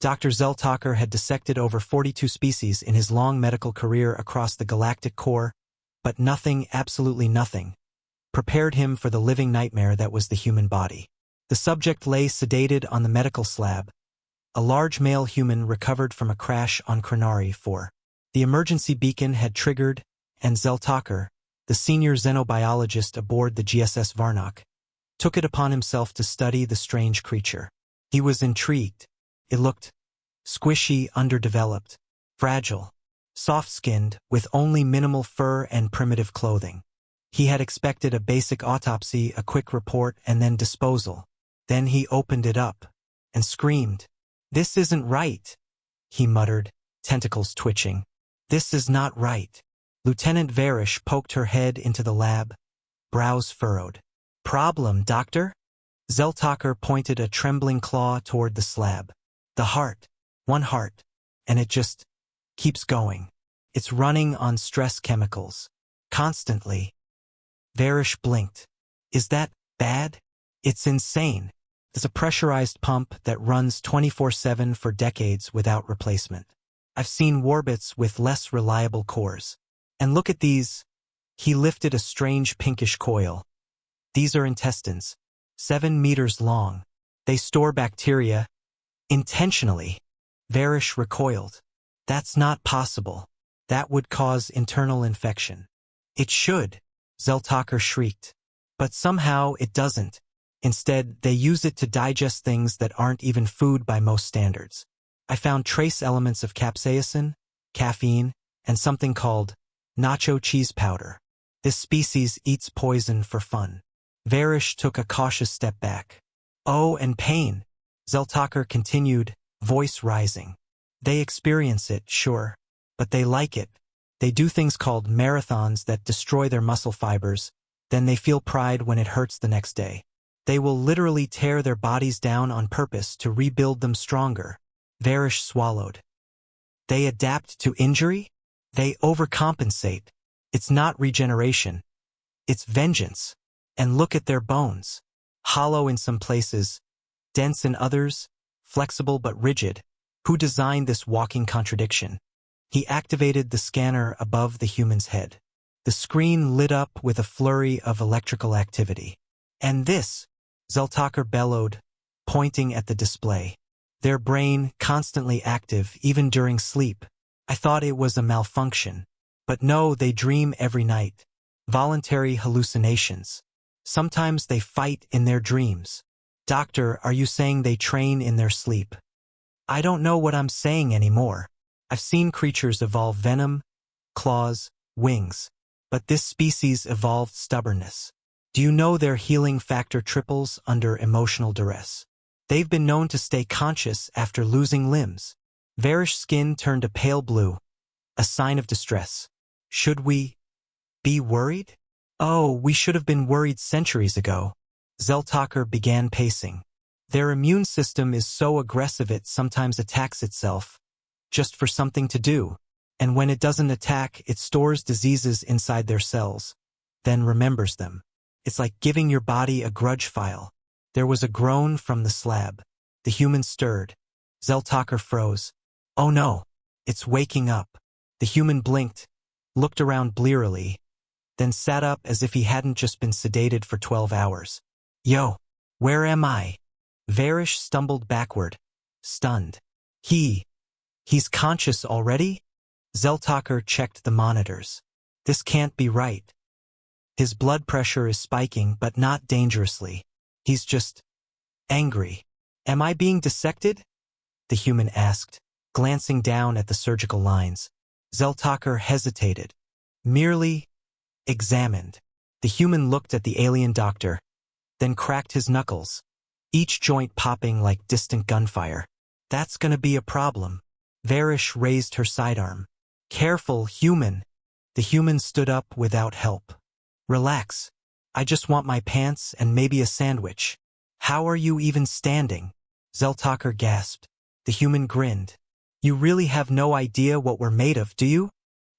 Dr. Zeltalker had dissected over 42 species in his long medical career across the galactic core, but nothing, absolutely nothing, prepared him for the living nightmare that was the human body. The subject lay sedated on the medical slab, a large male human recovered from a crash on Crenari 4. The emergency beacon had triggered, and Zeltalker, the senior xenobiologist aboard the GSS Varnock, took it upon himself to study the strange creature. He was intrigued. It looked squishy, underdeveloped, fragile, soft-skinned, with only minimal fur and primitive clothing. He had expected a basic autopsy, a quick report, and then disposal. Then he opened it up and screamed. "This isn't right," he muttered, tentacles twitching. "This is not right." Lieutenant Varish poked her head into the lab, brows furrowed. "Problem, doctor?" Zeltalker pointed a trembling claw toward the slab. "The heart. One heart. And it just keeps going. It's running on stress chemicals. Constantly." Varish blinked. "Is that bad?" "It's insane. There's a pressurized pump that runs 24/7 for decades without replacement. I've seen warbits with less reliable cores. And look at these." He lifted a strange pinkish coil. "These are intestines, 7 meters long. They store bacteria intentionally." Varish recoiled. "That's not possible. That would cause internal infection." "It should," Zeltalker shrieked. "But somehow it doesn't. Instead, they use it to digest things that aren't even food by most standards. I found trace elements of capsaicin, caffeine, and something called nacho cheese powder. This species eats poison for fun." Varish took a cautious step back. "Oh, and pain," Zeltalker continued, voice rising. "They experience it, sure. But they like it. They do things called marathons that destroy their muscle fibers, then they feel pride when it hurts the next day. They will literally tear their bodies down on purpose to rebuild them stronger." Varish swallowed. "They adapt to injury? They overcompensate. It's not regeneration. It's vengeance. And look at their bones. Hollow in some places, dense in others, flexible but rigid. Who designed this walking contradiction?" He activated the scanner above the human's head. The screen lit up with a flurry of electrical activity. "And this," Zeltalker bellowed, pointing at the display. "Their brain constantly active even during sleep. I thought it was a malfunction. But no, they dream every night. Voluntary hallucinations. Sometimes they fight in their dreams." "Doctor, are you saying they train in their sleep?" "I don't know what I'm saying anymore. I've seen creatures evolve venom, claws, wings. But this species evolved stubbornness. Do you know their healing factor triples under emotional duress? They've been known to stay conscious after losing limbs." Varish's skin turned a pale blue, a sign of distress. "Should we be worried?" "Oh, we should have been worried centuries ago." Zeltalker began pacing. "Their immune system is so aggressive it sometimes attacks itself, just for something to do. And when it doesn't attack, it stores diseases inside their cells, then remembers them. It's like giving your body a grudge file." There was a groan from the slab. The human stirred. Zeltalker froze. "Oh no, it's waking up." The human blinked, looked around blearily, then sat up as if he hadn't just been sedated for 12 hours. "Yo, where am I?" Varish stumbled backward, stunned. He's conscious already?" Zeltalker checked the monitors. "This can't be right. His blood pressure is spiking, but not dangerously. He's just angry." "Am I being dissected?" the human asked, glancing down at the surgical lines. Zeltalker hesitated. "Merely examined." The human looked at the alien doctor, then cracked his knuckles, each joint popping like distant gunfire. "That's gonna be a problem." Varish raised her sidearm. "Careful, human." The human stood up without help. "Relax. I just want my pants and maybe a sandwich." "How are you even standing?" Zeltalker gasped. The human grinned. "You really have no idea what we're made of, do you?"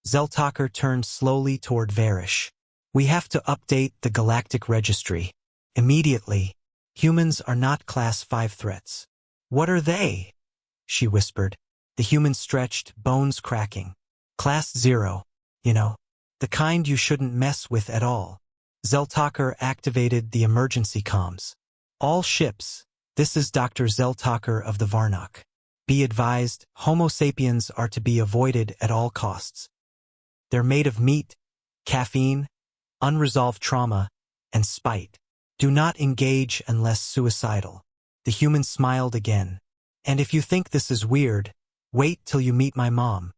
Zeltalker turned slowly toward Varish. "We have to update the galactic registry. Immediately. Humans are not Class 5 threats." "What are they?" she whispered. The human stretched, bones cracking. Class 0, you know. The kind you shouldn't mess with at all. Zeltaker activated the emergency comms. All ships, this is Dr. Zeltaker of the Varnok. Be advised, Homo sapiens are to be avoided at all costs. They're made of meat, caffeine, unresolved trauma, and spite. Do not engage unless suicidal. The human smiled again. And if you think this is weird, wait till you meet my mom.